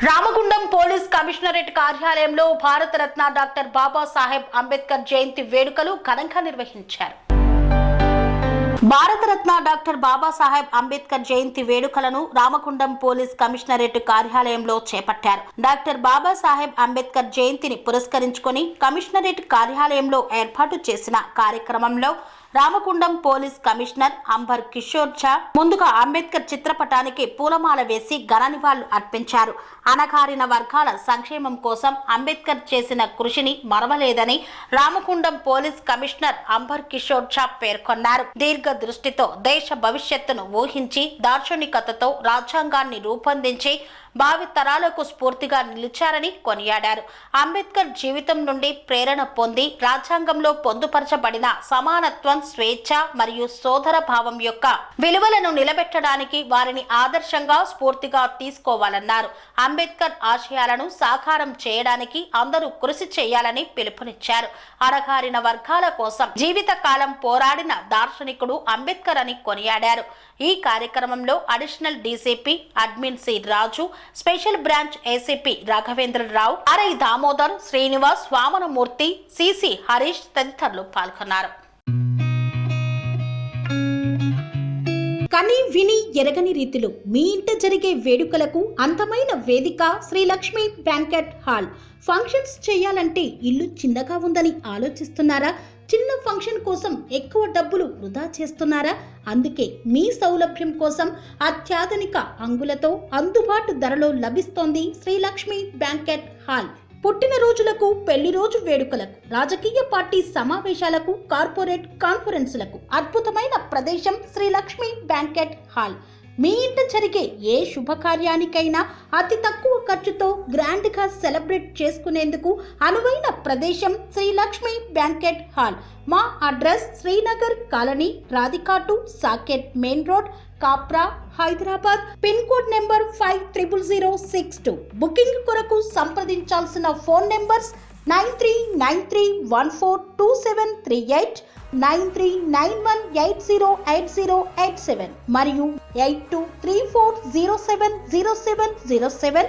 Ramagundam police commissionerate కార్యాలయంలో Bharat Ratna doctor Babasaheb Ambedkar జయంతి వేడుకలు ఘనంగా నిర్వహించారు. భారతరత్న డాక్టర్ బాబాసాహెబ్ అంబేద్కర్ జయంతి వేడుకలను రామగుండం పోలీస్ కమిషనరేట్ కార్యాలయంలో చేపట్టారు. డాక్టర్ బాబాసాహెబ్ అంబేద్కర్ జయంతిని పురస్కరించుకొని కమిషనరేట్ కార్యాలయంలో ఏర్పాటు చేసిన కార్యక్రమంలో రామగుండం పోలీస్ కమిషనర్ అంబర్ కిషోర్ ఝా ముందుగా అంబేద్కర్ చిత్రపటానికి పూలమాల వేసి ఘన నివాళులు అర్పించారు. అణగారిన వర్గాల సంక్షేమం కోసం అంబేద్కర్ చేసిన కృషిని మరవలేదని రామగుండం పోలీస్ కమిషనర్ అంబర్ కిషోర్ ఝా పేర్కొన్నారు. దీర్ఘ దృష్టితో దేశ భవిష్యత్తును ఊహించి దార్శనికతతో రాజ్యాంగాన్ని రూపొందించి భావి తరాలకు స్ఫూర్తిగా నిలిచారని కొనియాడారు. అంబేద్కర్ జీవితం నుండి ప్రేరణ పొంది రాజ్యాంగంలో పొందుపరచబడిన సమానత్వం, స్వేచ్ఛ మరియు సోదర భావం యొక్క విలువలను నిలబెట్టడానికి వారిని ఆదర్శంగా స్ఫూర్తిగా తీసుకోవాలన్నారు. అంబేద్కర్ ఆశయాలను సాకారం చేయడానికి అందరూ కృషి చేయాలని పిలుపునిచ్చారు. అణగారిన వర్గాల కోసం జీవితకాలం పోరాడిన దార్శనికుడు అంబేద్కర్ అని కొనియాడారు. ఈ కార్యక్రమంలో additional DCP admin C Raju, special branch ACP Raghavendra Rao, RI Damodar, Srinivas, Vamanamurthy, CC Harish తదితరులు పాల్గొన్నారు. కని విని ఎరగని రీతిలో మీ ఇంట జరిగే వేడుకలకు అందమైన వేదిక Shri Lakshmi banquet hall. Functions చేయాలంటే ఇల్లు చిన్నగా ఉందని ఆలోచిస్తున్నారా? చిన్న ఫంక్షన్ కోసం ఎక్కువ డబ్బులు వృధా చేస్తున్నారా? అందుకే మీ సౌలభ్యం కోసం అత్యాధునిక అంగులతో అందుబాటు ధరలో లభిస్తోంది శ్రీ లక్ష్మి బ్యాంకెట్ హాల్. పుట్టినరోజులకు, పెళ్లి రోజు వేడుకలకు, రాజకీయ పార్టీ సమావేశాలకు, కార్పొరేట్ కాన్ఫరెన్సులకు అద్భుతమైన ప్రదేశం శ్రీ లక్ష్మి బ్యాంకెట్ హాల్. మీ ఇంట జరిగే ఏ శుభకార్యానికైనా అతి తక్కువ ఖర్చుతో గ్రాండ్ గా సెలబ్రేట్ చేసుకునేందుకు అనువైన ప్రదేశం శ్రీ లక్ష్మి బ్యాంకెట్ హాల్. మా అడ్రస్ శ్రీనగర్ కాలనీ, రాధికాటు, Saket main road, Kapra, Hyderabad. Pin code number 500062. Booking కొరకు సంప్రదించాల్సిన ఫోన్ నెంబర్స్ 9393142738, 9391808087 మరియు 8234070707.